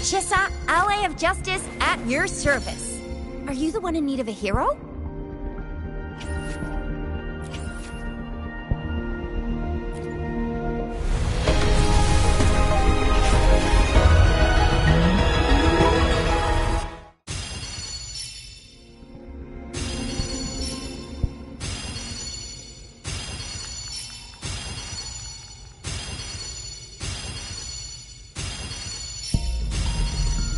Chissa, ally of justice, at your service. Are you the one in need of a hero?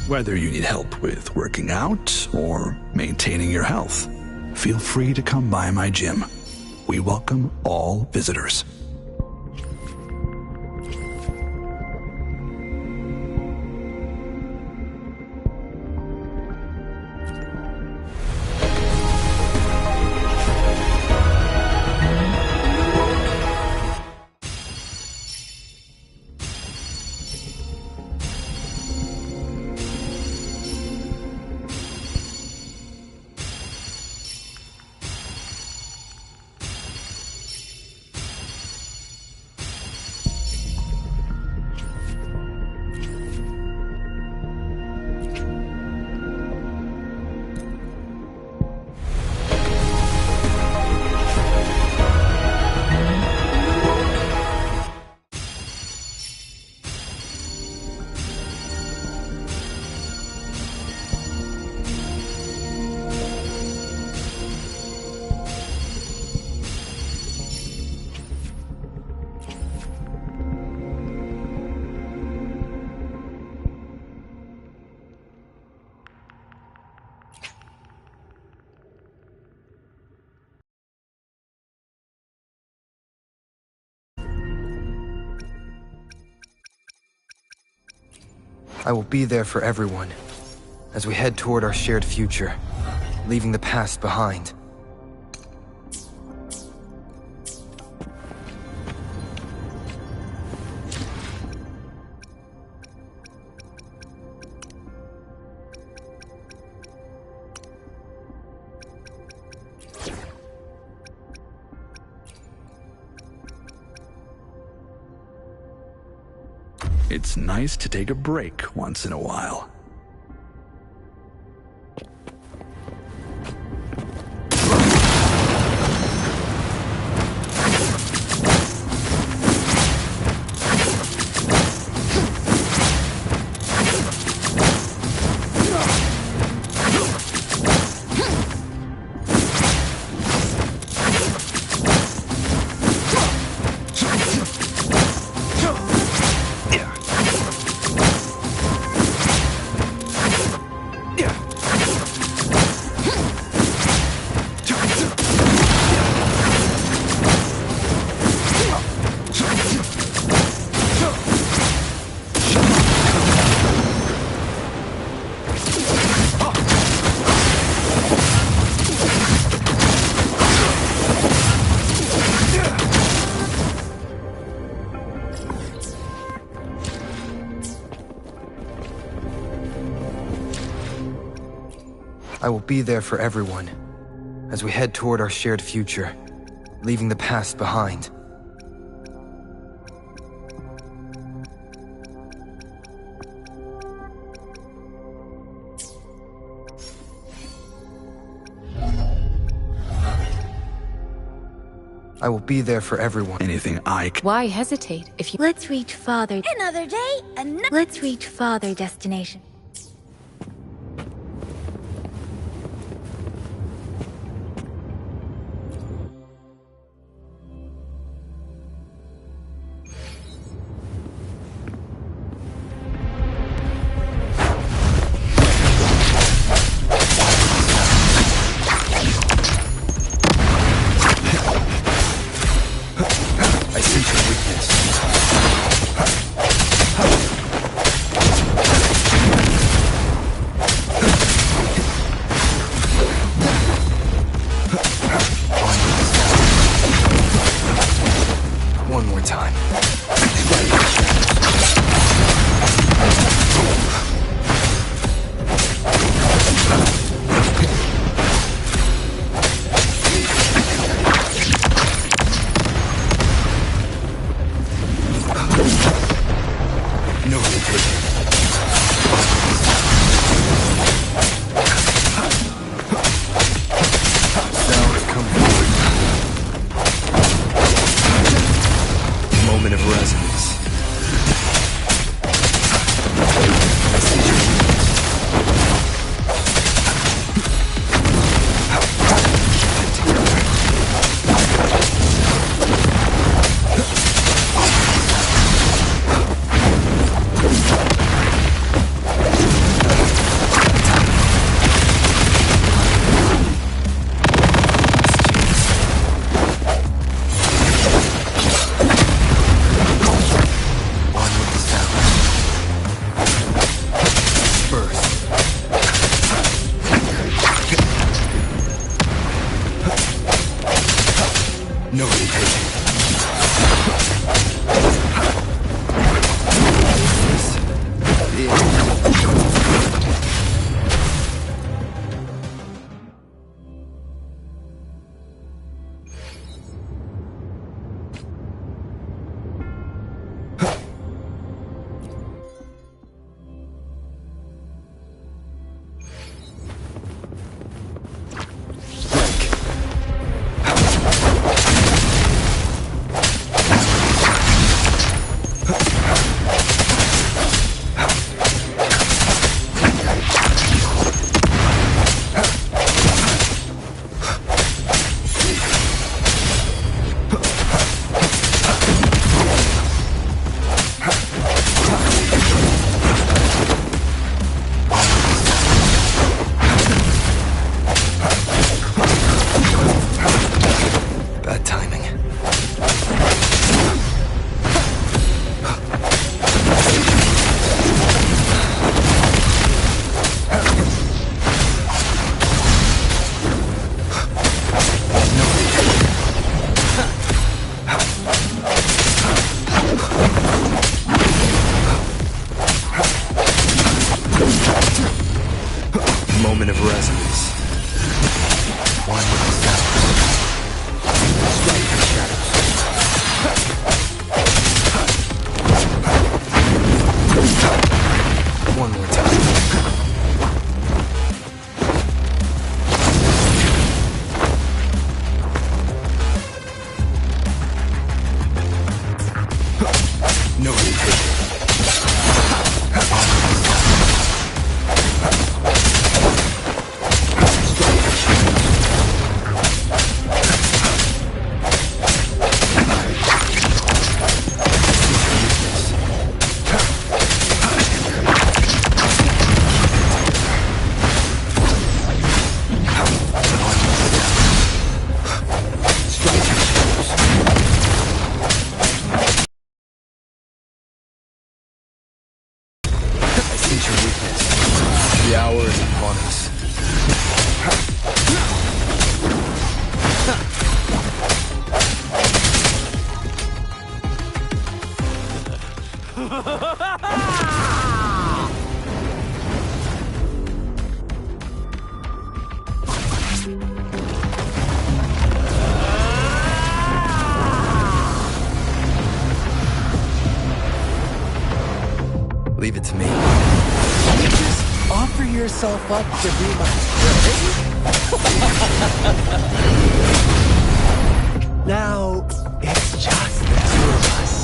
Whether you need help with working out or maintaining your health, feel free to come by my gym. We welcome all visitors. I will be there for everyone, as we head toward our shared future, leaving the past behind. It's nice to take a break once in a while. I will be there for everyone, as we head toward our shared future, leaving the past behind. I will be there for everyone. Anything I can... Why hesitate if you... Let's reach farther. Another day, Let's reach farther destination. moment of resonance. One sound. Strike the shadows. One more time. No retake. The hour is upon us. Leave it to me. Offer yourself up to be my prey? Now, it's just the two of us.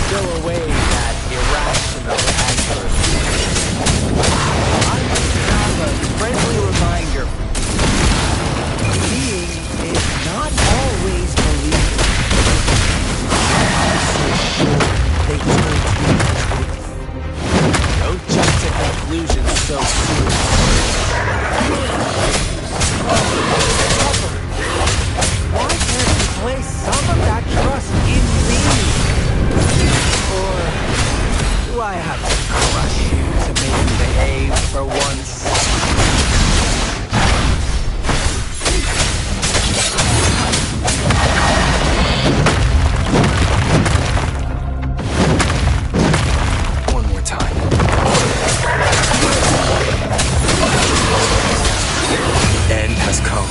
Still away that irrational anger. I must have a friendly reminder. Seeing is not always believing. They turn to the truth. Don't jump to conclusions so soon. Why can't you place some of that trust in me? Or do I have to crush you to make you behave for once? One more time. End has come.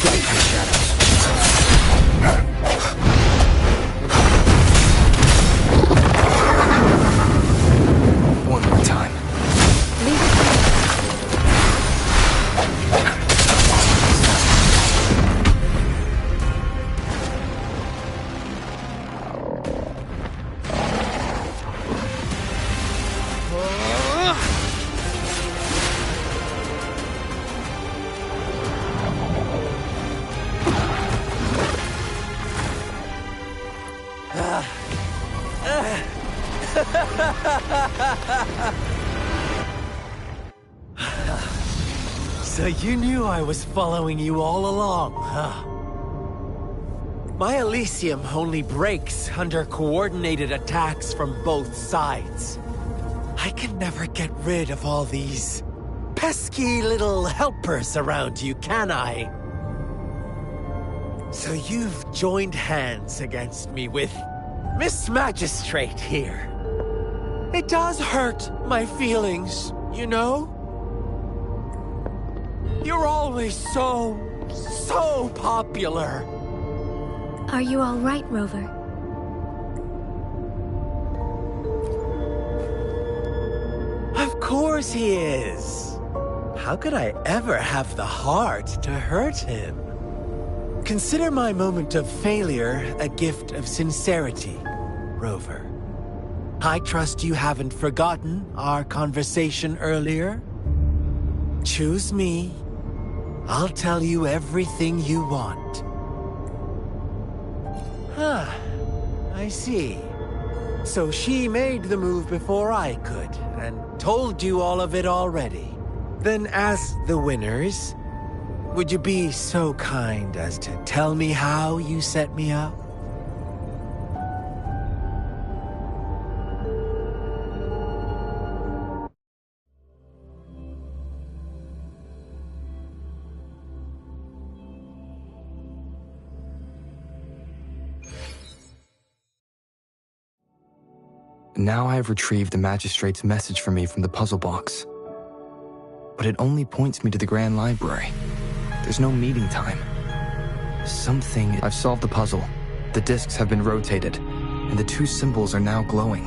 Get into the shadows. One more time. Leave it to me. So you knew I was following you all along, huh? My Elysium only breaks under coordinated attacks from both sides. I can never get rid of all these pesky little helpers around you, can I? So you've joined hands against me with Miss Magistrate here. It does hurt my feelings, you know? You're always so popular. Are you all right, Rover? Of course he is. How could I ever have the heart to hurt him? Consider my moment of failure a gift of sincerity, Rover. I trust you haven't forgotten our conversation earlier. Choose me. I'll tell you everything you want. Huh. I see. So she made the move before I could, and told you all of it already. Then as the winners, would you be so kind as to tell me how you set me up? Now I have retrieved the Magistrate's message for me from the puzzle box. But it only points me to the Grand Library. There's no meeting time. I've solved the puzzle. The discs have been rotated, and the two symbols are now glowing.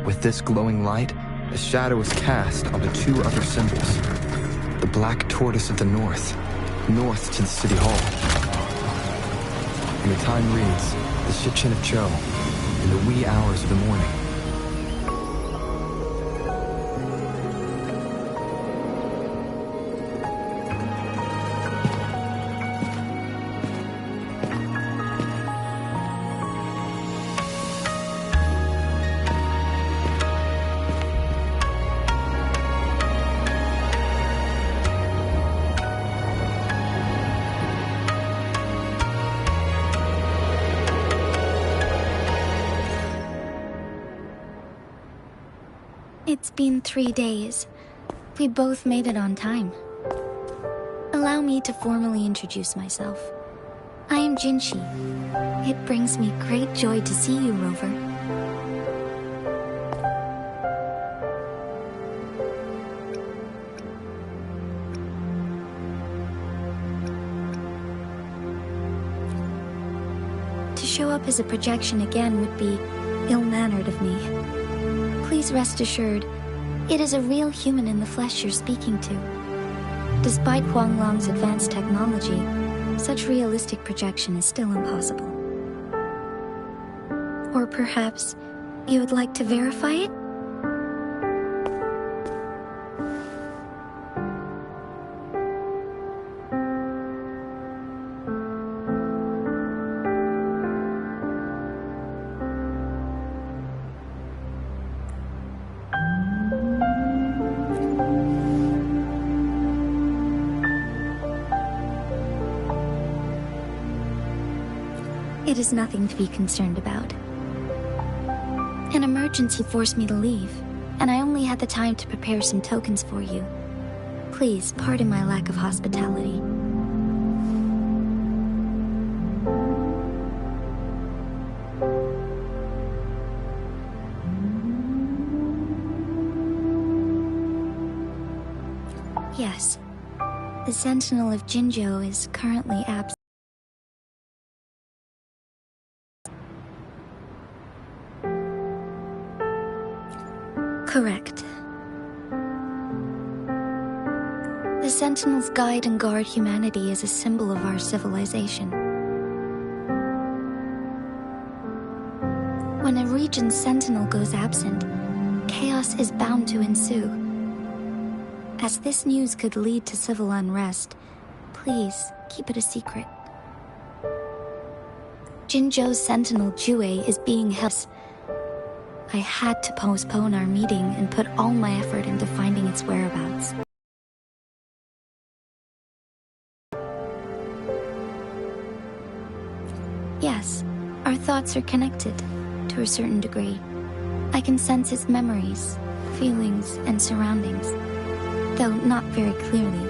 With this glowing light, a shadow is cast on the two other symbols. The black tortoise of the north to the city hall. And the time reads, the Shichin of Cho, in the wee hours of the morning. It's been 3 days. We both made it on time. Allow me to formally introduce myself. I am Jinshi. It brings me great joy to see you, Rover. To show up as a projection again would be ill-mannered of me. Please rest assured, it is a real human in the flesh you're speaking to. Despite Huanglong's advanced technology, such realistic projection is still impossible. Or perhaps you would like to verify it? It is nothing to be concerned about. An emergency forced me to leave, and I only had the time to prepare some tokens for you. Please pardon my lack of hospitality. Yes, The Sentinel of Jinzhou is currently absent. Correct. The Sentinels guide and guard humanity as a symbol of our civilization. When a region's sentinel goes absent, chaos is bound to ensue. As this news could lead to civil unrest, please keep it a secret. Jinzhou's sentinel Jue is being held. I had to postpone our meeting and put all my effort into finding its whereabouts. Yes, our thoughts are connected, to a certain degree. I can sense his memories, feelings, and surroundings, though not very clearly.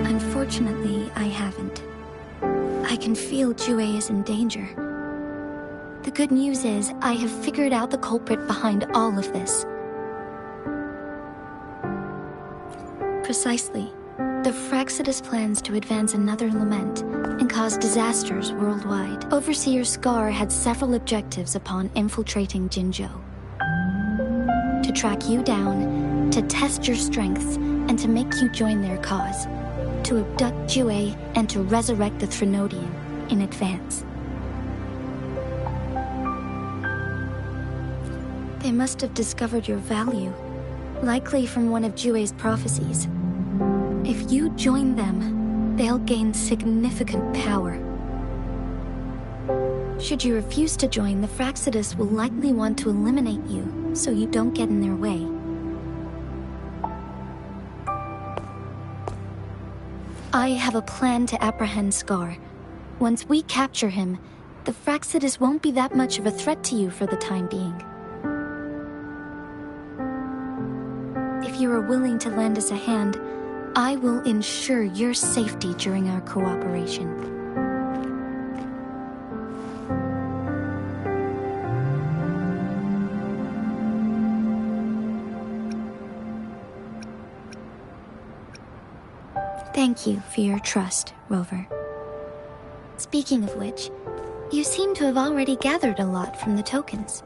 Unfortunately, I haven't. I can feel Jue is in danger. The good news is, I have figured out the culprit behind all of this. Precisely. The Fraxidus plans to advance another lament and cause disasters worldwide. Overseer Scar had several objectives upon infiltrating Jinzhou. To track you down, to test your strengths, and to make you join their cause. To abduct Jue and to resurrect the Threnodian in advance. They must have discovered your value, likely from one of Jue's prophecies. If you join them, they'll gain significant power. Should you refuse to join, the Fraxidus will likely want to eliminate you, so you don't get in their way. I have a plan to apprehend Scar. Once we capture him, the Fraxidus won't be that much of a threat to you for the time being. If you are willing to lend us a hand, I will ensure your safety during our cooperation. Thank you for your trust, Rover. Speaking of which, you seem to have already gathered a lot from the tokens.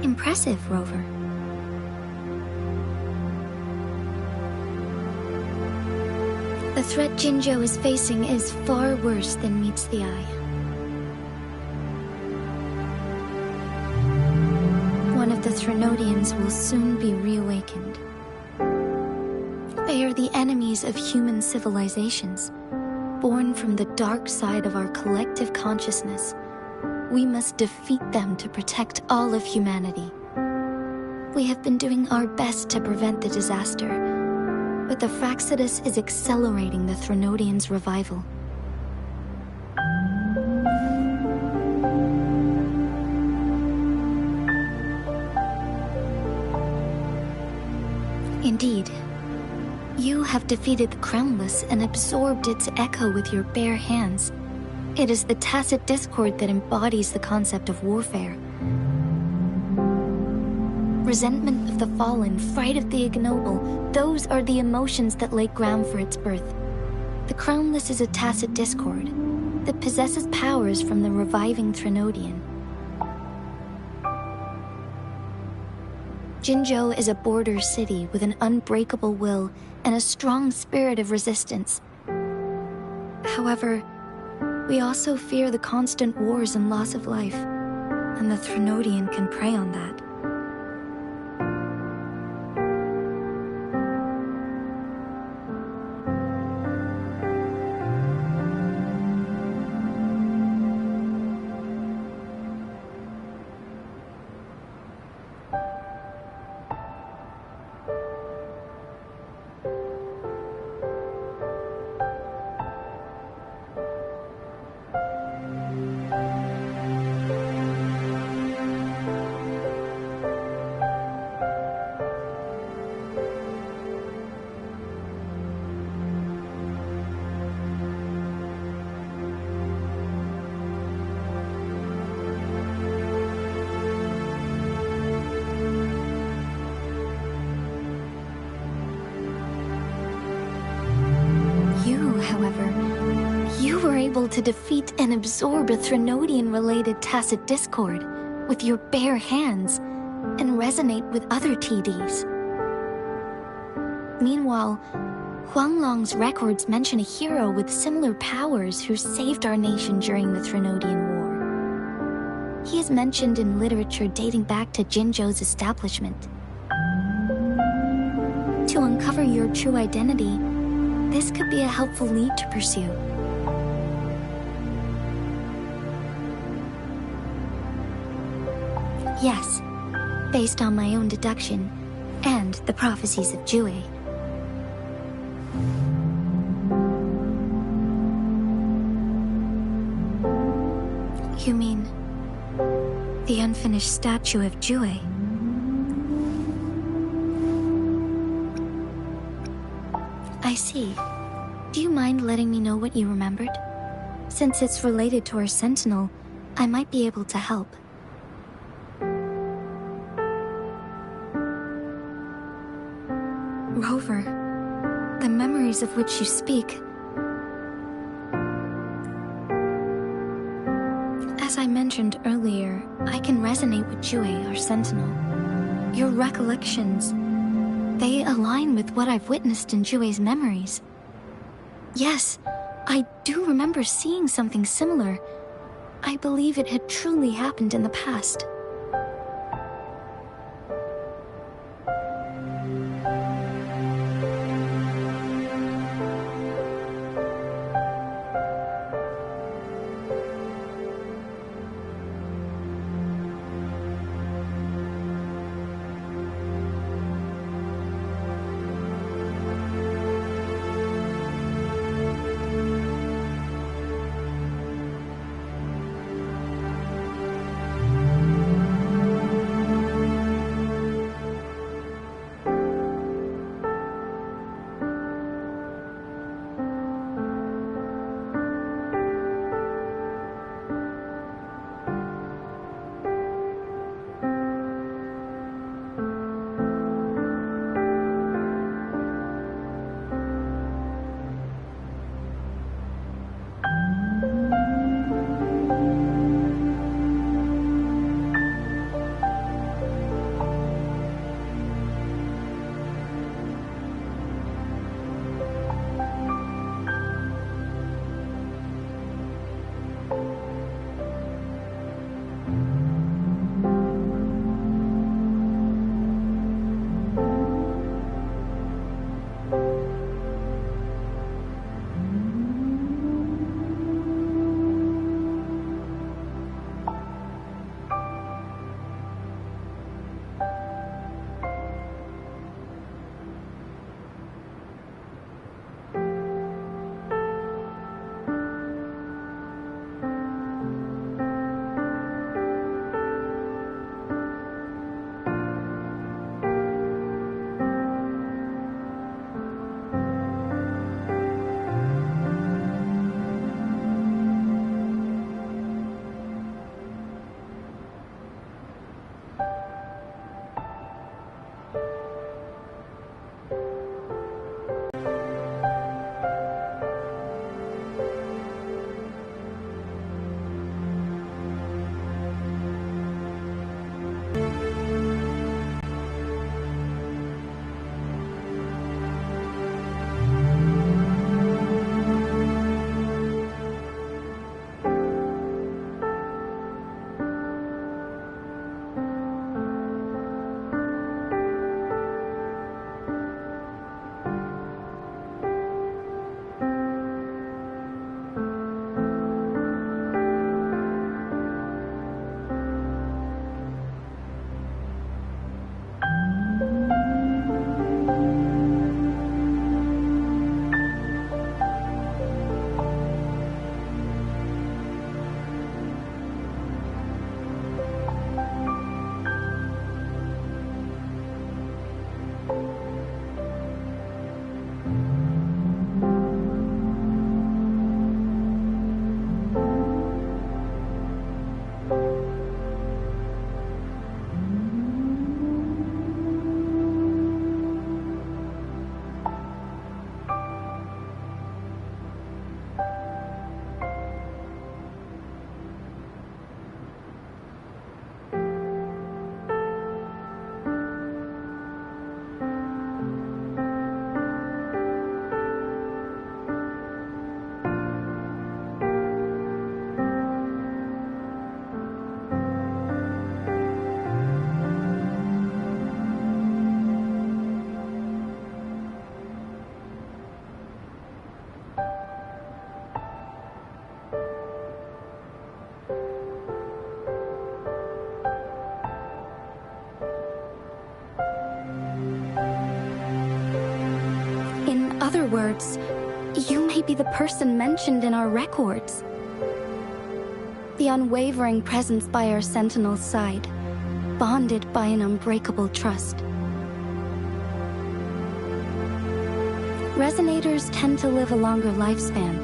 Impressive, Rover. The threat Jinzhou is facing is far worse than meets the eye. One of the Threnodians will soon be reawakened. They are the enemies of human civilizations, born from the dark side of our collective consciousness. We must defeat them to protect all of humanity. We have been doing our best to prevent the disaster, but the Fraxidus is accelerating the Threnodians' revival. Indeed, you have defeated the Crownless and absorbed its echo with your bare hands. It is the tacit discord that embodies the concept of warfare. Resentment of the fallen, fright of the ignoble, those are the emotions that lay ground for its birth. The Crownless is a tacit discord that possesses powers from the reviving Threnodian. Jinzhou is a border city with an unbreakable will and a strong spirit of resistance. However, we also fear the constant wars and loss of life, and the Threnodian can prey on that. however, you were able to defeat and absorb a Threnodian-related tacit discord with your bare hands and resonate with other TDs. Meanwhile, Huanglong's records mention a hero with similar powers who saved our nation during the Threnodian War. He is mentioned in literature dating back to Jinzhou's establishment. To uncover your true identity, this could be a helpful lead to pursue. Yes, based on my own deduction and the prophecies of Jue. You mean the unfinished statue of Jue? I see. Do you mind letting me know what you remembered? Since it's related to our sentinel, I might be able to help. Rover, the memories of which you speak. As I mentioned earlier, I can resonate with Jue, our sentinel. Your recollections, they align with what I've witnessed in Jue's memories. Yes, I do remember seeing something similar. I believe it had truly happened in the past. other words, you may be the person mentioned in our records. The unwavering presence by our sentinel's side, bonded by an unbreakable trust. Resonators tend to live a longer lifespan,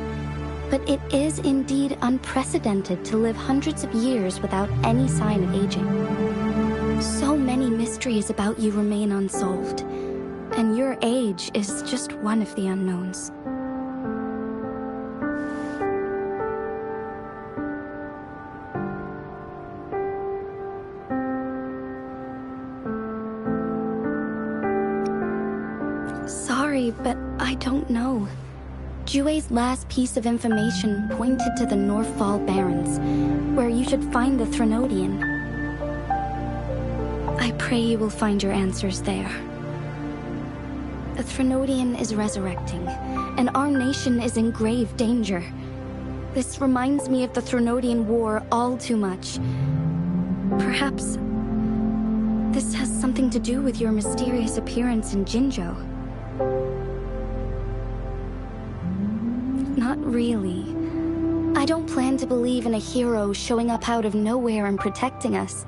but it is indeed unprecedented to live hundreds of years without any sign of aging. So many mysteries about you remain unsolved, and your age is just one of the unknowns. Sorry, but I don't know. Jue's last piece of information pointed to the Northfall Barrens, where you should find the Threnodian. I pray you will find your answers there. The Threnodian is resurrecting, and our nation is in grave danger. This reminds me of the Threnodian War all too much. Perhaps this has something to do with your mysterious appearance in Jinzhou. Not really. I don't plan to believe in a hero showing up out of nowhere and protecting us.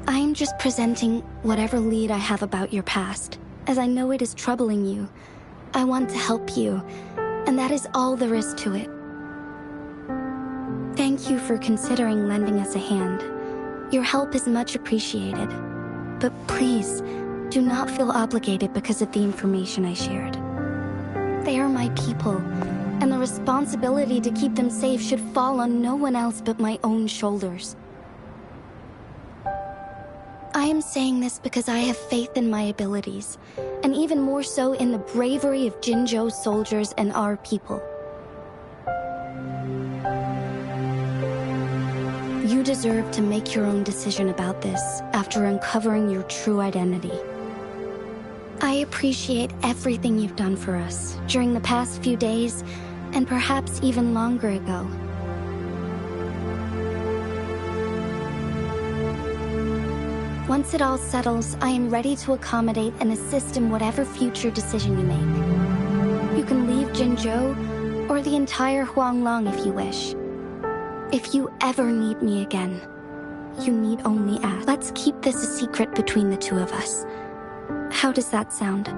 I am just presenting whatever lead I have about your past, as I know it is troubling you. I want to help you, and that is all there is to it. Thank you for considering lending us a hand. Your help is much appreciated. But please, do not feel obligated because of the information I shared. They are my people, and the responsibility to keep them safe should fall on no one else but my own shoulders. I am saying this because I have faith in my abilities, and even more so in the bravery of Jinzhou's soldiers and our people. You deserve to make your own decision about this after uncovering your true identity. I appreciate everything you've done for us during the past few days, and perhaps even longer ago. Once it all settles, I am ready to accommodate and assist in whatever future decision you make. You can leave Jinzhou, or the entire Huanglong if you wish. If you ever need me again, you need only ask. Let's keep this a secret between the two of us. How does that sound?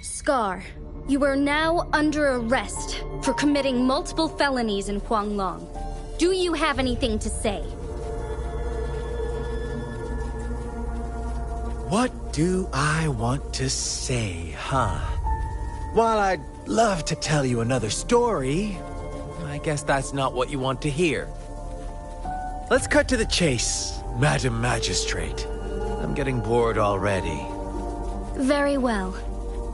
Scar, you are now under arrest for committing multiple felonies in Huanglong. Do you have anything to say? What do I want to say, huh? While I'd love to tell you another story, I guess that's not what you want to hear. Let's cut to the chase, Madam Magistrate. I'm getting bored already. Very well.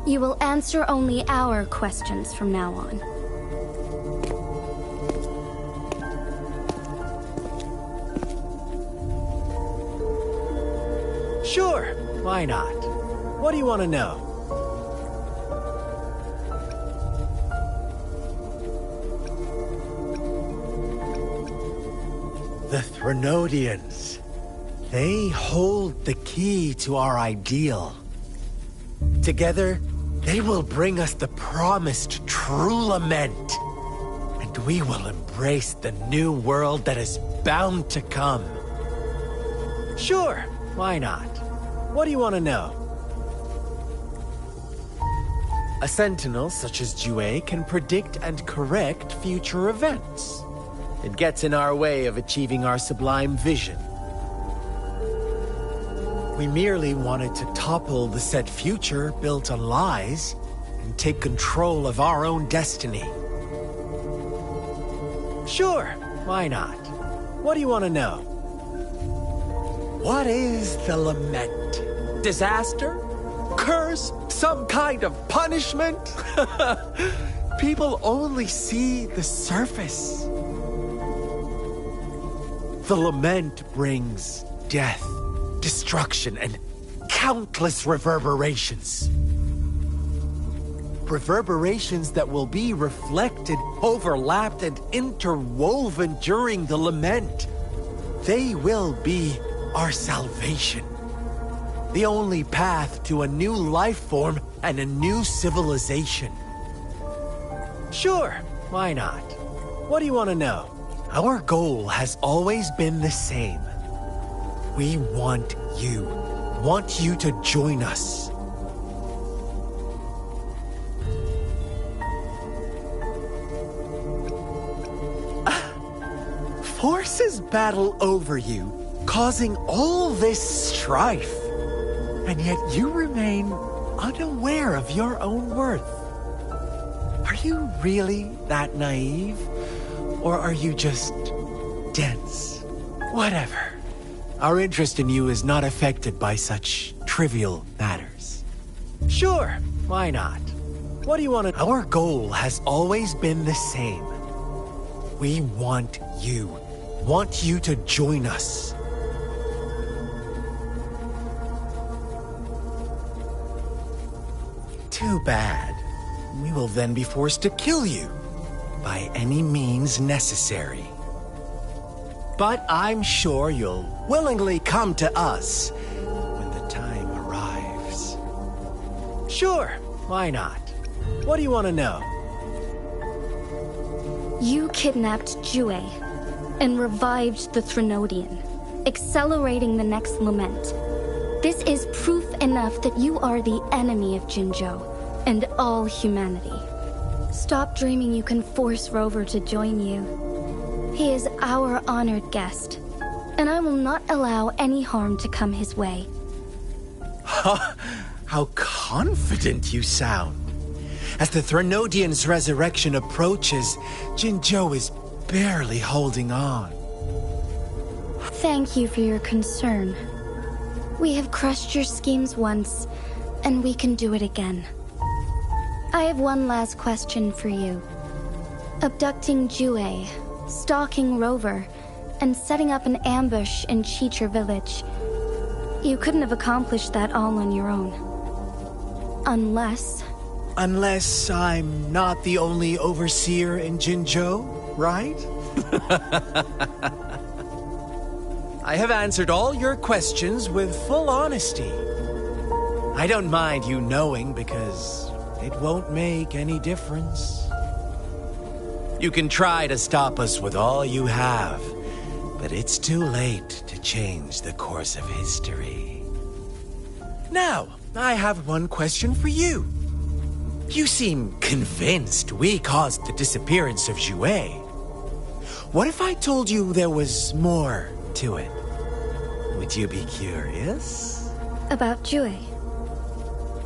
You will answer only our questions from now on. Sure, why not? What do you want to know? The Threnodians. They hold the key to our ideal. Together, they will bring us the promised true lament. And we will embrace the new world that is bound to come. Sure, why not? What do you want to know? A sentinel such as Jue can predict and correct future events. It gets in our way of achieving our sublime vision. We merely wanted to topple the set future built on lies and take control of our own destiny. Sure, why not? What do you want to know? What is the lament? Disaster? Curse? Some kind of punishment? People only see the surface. The lament brings death, destruction, and countless reverberations. reverberations that will be reflected, overlapped, and interwoven during the lament. They will be our salvation. The only path to a new life form and a new civilization. Sure, why not? What do you want to know? Our goal has always been the same. We want you to join us. Forces battle over you, causing all this strife. And yet you remain unaware of your own worth. Are you really that naive? Or are you just dense? Whatever. Our interest in you is not affected by such trivial matters. Sure, why not? What do you want to... Our goal has always been the same. We want you to join us. Too bad. We will then be forced to kill you by any means necessary. But I'm sure you'll willingly come to us when the time arrives. Sure, why not? What do you want to know? You kidnapped Jue and revived the Threnodian, accelerating the next lament. This is proof enough that you are the enemy of Jinzhou and all humanity. Stop dreaming you can force Rover to join you. He is our honored guest, and I will not allow any harm to come his way. How confident you sound. As the Threnodian's resurrection approaches, Jinzhou is barely holding on. Thank you for your concern. We have crushed your schemes once, and we can do it again. I have one last question for you. Abducting Jue, stalking Rover, and setting up an ambush in Cheecher village. You couldn't have accomplished that all on your own. Unless I'm not the only overseer in Jinzhou, right? I have answered all your questions with full honesty. I don't mind you knowing because it won't make any difference. You can try to stop us with all you have, but it's too late to change the course of history. Now, I have one question for you. You seem convinced we caused the disappearance of Jue. What if I told you there was more to it? Would you be curious? About Jue?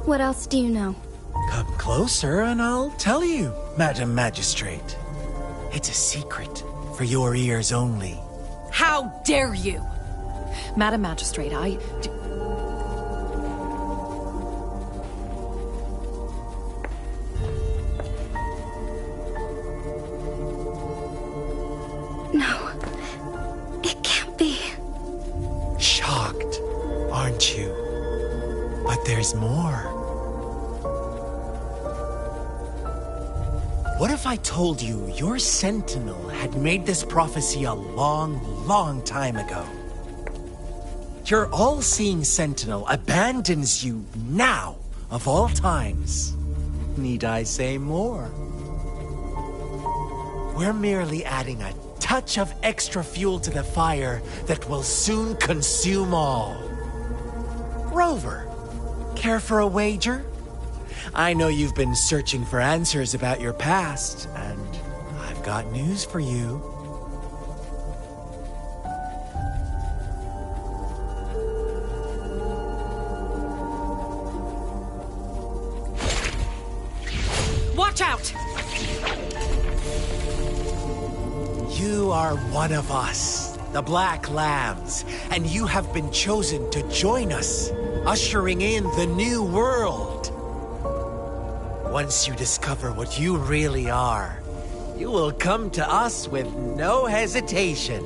What else do you know? Come closer and I'll tell you, Madam Magistrate. It's a secret for your ears only. How dare you! Madam Magistrate, No, it can't be. Shocked, aren't you? But there's more. What if I told you your sentinel had made this prophecy a long, long time ago? Your all-seeing sentinel abandons you now, of all times. Need I say more? We're merely adding a touch of extra fuel to the fire that will soon consume all. Rover, care for a wager? I know you've been searching for answers about your past, and I've got news for you. watch out! You are one of us, the Black Lambs, and you have been chosen to join us, ushering in the new world. Once you discover what you really are, you will come to us with no hesitation.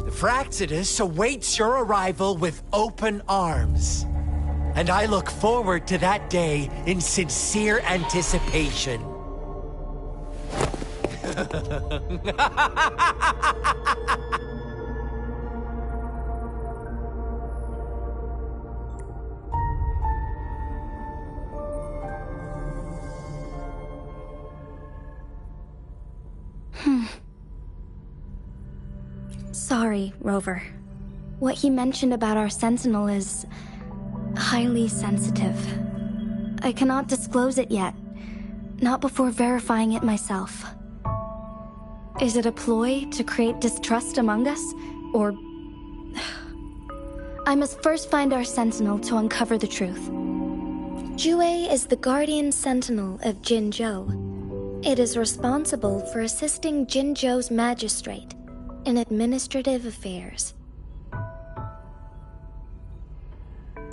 The Fraxidus awaits your arrival with open arms. And I look forward to that day in sincere anticipation. Sorry, Rover. What he mentioned about our Sentinel is highly sensitive. I cannot disclose it yet, not before verifying it myself. Is it a ploy to create distrust among us, or... I must first find our Sentinel to uncover the truth. Jue is the guardian sentinel of Jinzhou. It is responsible for assisting Jinzhou's magistrate in administrative affairs.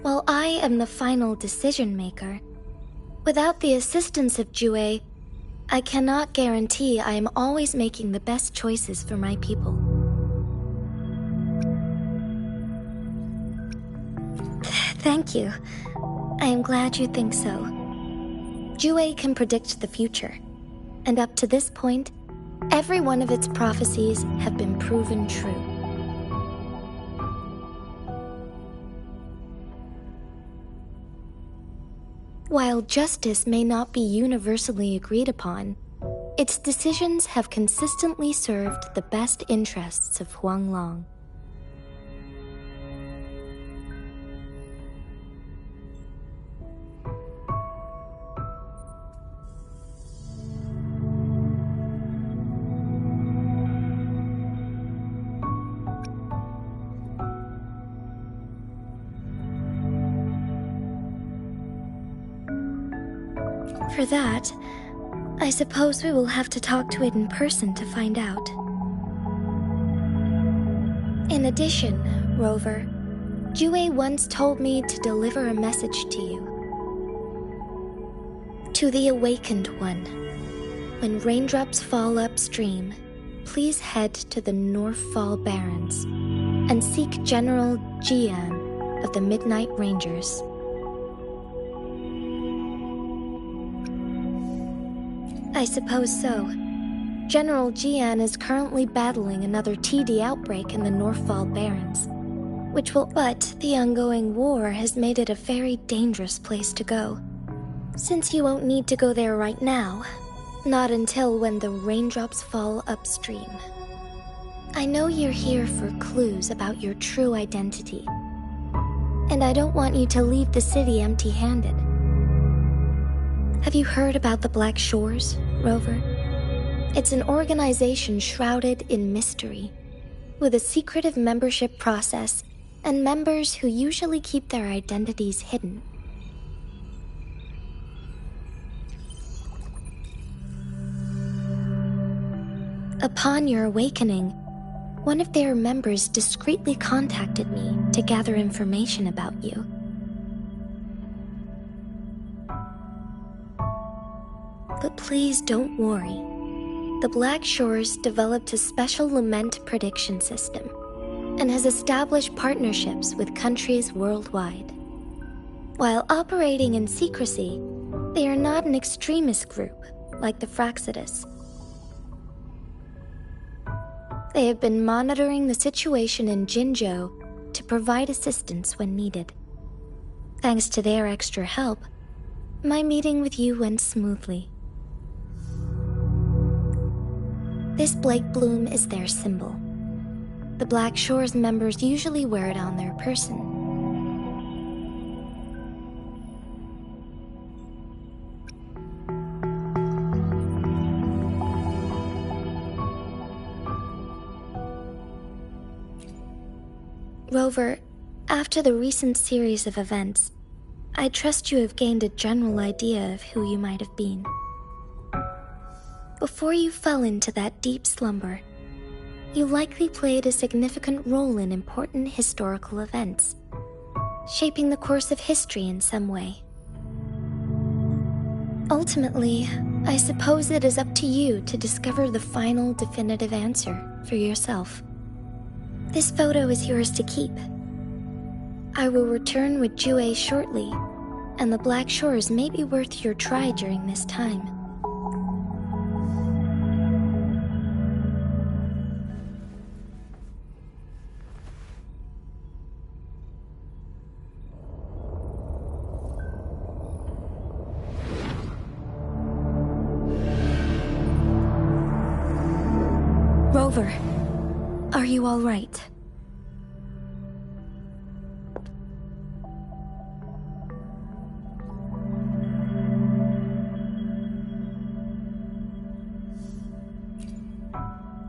While I am the final decision maker, without the assistance of Jue, I cannot guarantee I am always making the best choices for my people. Thank you. I am glad you think so. Jue can predict the future, and up to this point, every one of its prophecies have been proven true. While justice may not be universally agreed upon, its decisions have consistently served the best interests of Huanglong. For that, I suppose we will have to talk to it in person to find out. In addition, Rover, Jue once told me to deliver a message to you. To the Awakened One, when raindrops fall upstream, please head to the Northfall Barrens and seek General Jian of the Midnight Rangers. I suppose so. General Jian is currently battling another TD outbreak in the Northfall Barrens, but the ongoing war has made it a very dangerous place to go. Since you won't need to go there right now, not until when the raindrops fall upstream. I know you're here for clues about your true identity, and I don't want you to leave the city empty-handed. Have you heard about the Black Shores, Rover? It's an organization shrouded in mystery, with a secretive membership process and members who usually keep their identities hidden. Upon your awakening, one of their members discreetly contacted me to gather information about you. But please don't worry. The Black Shores developed a special lament prediction system and has established partnerships with countries worldwide. While operating in secrecy, they are not an extremist group like the Fraxidus. They have been monitoring the situation in Jinzhou to provide assistance when needed. Thanks to their extra help, my meeting with you went smoothly. This Blake Bloom is their symbol. The Black Shores members usually wear it on their person. Rover, after the recent series of events, I trust you have gained a general idea of who you might have been. Before you fell into that deep slumber, you likely played a significant role in important historical events, shaping the course of history in some way. Ultimately, I suppose it is up to you to discover the final definitive answer for yourself. This photo is yours to keep. I will return with Jue shortly, and the Black Shores may be worth your try during this time. Rover, are you all right?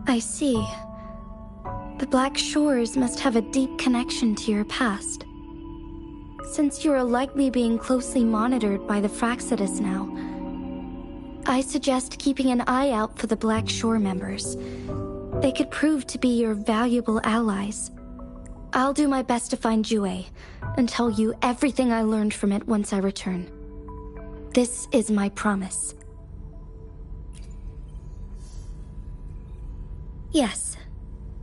I see. The Black Shores must have a deep connection to your past. Since you are likely being closely monitored by the Fraxidus now, I suggest keeping an eye out for the Black Shore members. They could prove to be your valuable allies. I'll do my best to find Jue and tell you everything I learned from it once I return. This is my promise. Yes,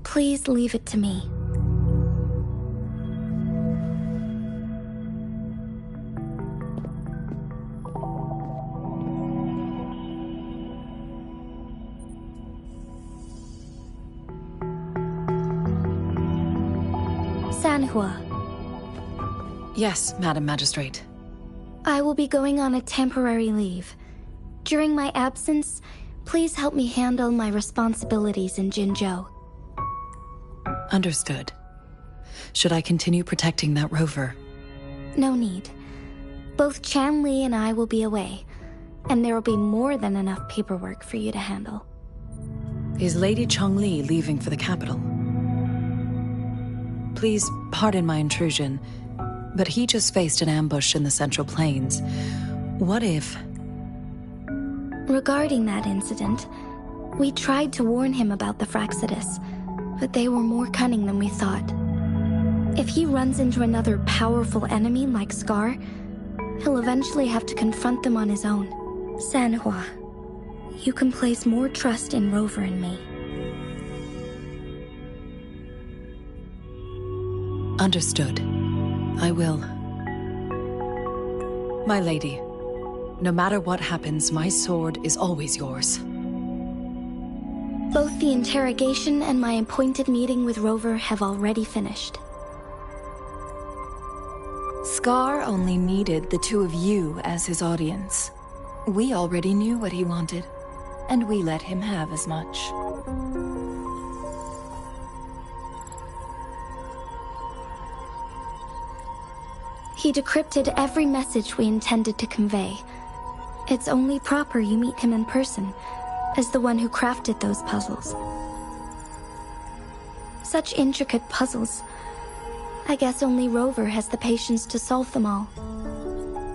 please leave it to me. Sanhua. Yes, Madam Magistrate. I will be going on a temporary leave. During my absence, please help me handle my responsibilities in Jinzhou. Understood. Should I continue protecting that rover? No need. Both Chanli and I will be away, and there will be more than enough paperwork for you to handle. Is Lady Chongli leaving for the capital? Please pardon my intrusion, but he just faced an ambush in the Central Plains. What if... Regarding that incident, we tried to warn him about the Fraxidus, but they were more cunning than we thought. If he runs into another powerful enemy like Scar, he'll eventually have to confront them on his own. Sanhua, you can place more trust in Rover and me. Understood. I will. My lady, no matter what happens, my sword is always yours. Both the interrogation and my appointed meeting with Rover have already finished. Scar only needed the two of you as his audience. We already knew what he wanted, and we let him have as much. He decrypted every message we intended to convey. It's only proper you meet him in person, as the one who crafted those puzzles. Such intricate puzzles. I guess only Rover has the patience to solve them all.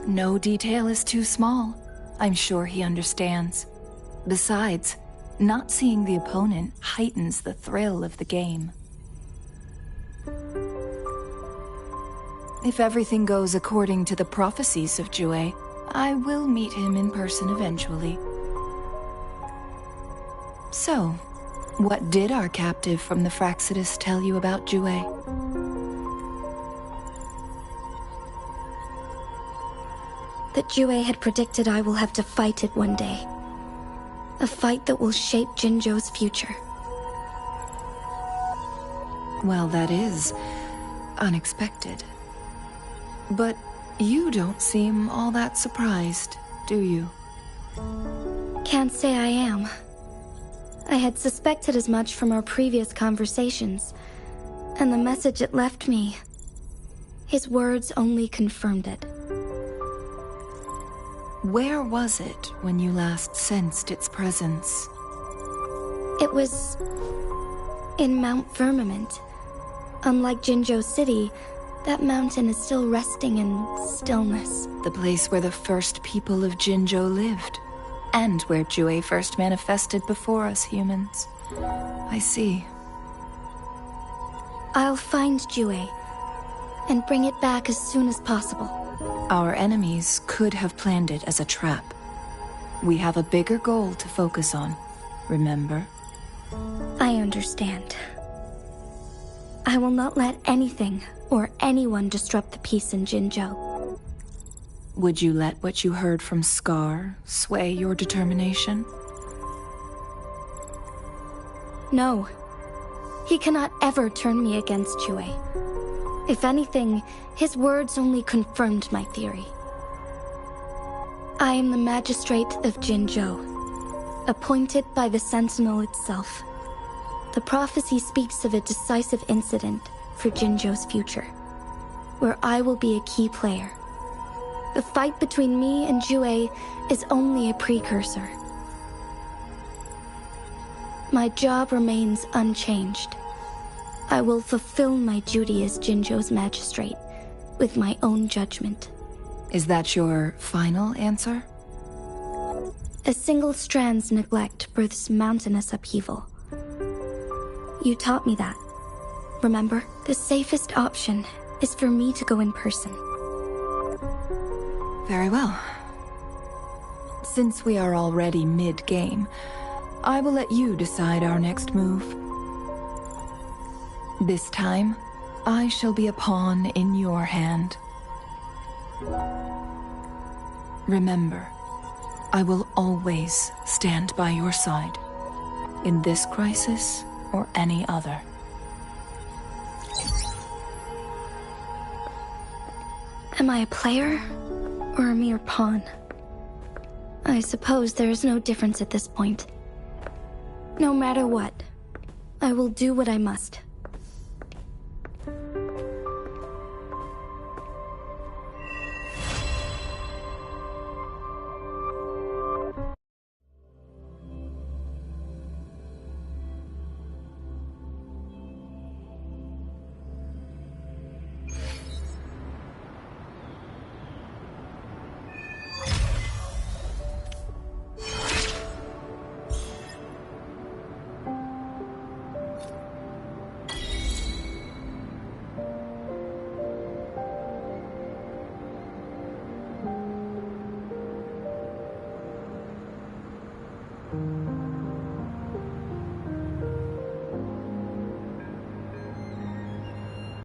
No detail is too small. I'm sure he understands. Besides, not seeing the opponent heightens the thrill of the game. If everything goes according to the prophecies of Jue, I will meet him in person eventually. So, what did our captive from the Fraxidus tell you about Jue? That Jue had predicted I will have to fight it one day. A fight that will shape Jinzhou's future. Well, that is unexpected. But you don't seem all that surprised, do you? Can't say I am. I had suspected as much from our previous conversations, and the message it left me, his words only confirmed it. Where was it when you last sensed its presence? It was in Mount Firmament. Unlike Jinzhou City, that mountain is still resting in stillness. The place where the first people of Jinzhou lived, and where Jue first manifested before us humans. I see. I'll find Jue, and bring it back as soon as possible. Our enemies could have planned it as a trap. We have a bigger goal to focus on, remember? I understand. I will not let anything or anyone disrupt the peace in Jinzhou. Would you let what you heard from Scar sway your determination? No. He cannot ever turn me against Jue. If anything, his words only confirmed my theory. I am the magistrate of Jinzhou, appointed by the Sentinel itself. The prophecy speaks of a decisive incident for Jinzhou's future, where I will be a key player. The fight between me and Jue is only a precursor. My job remains unchanged. I will fulfill my duty as Jinzhou's magistrate with my own judgment. Is that your final answer? A single strand's neglect births mountainous upheaval. You taught me that. Remember, the safest option is for me to go in person. Very well. Since we are already mid-game, I will let you decide our next move. This time, I shall be a pawn in your hand. Remember, I will always stand by your side, in this crisis or any other. Am I a player or a mere pawn? I suppose there is no difference at this point. No matter what, I will do what I must.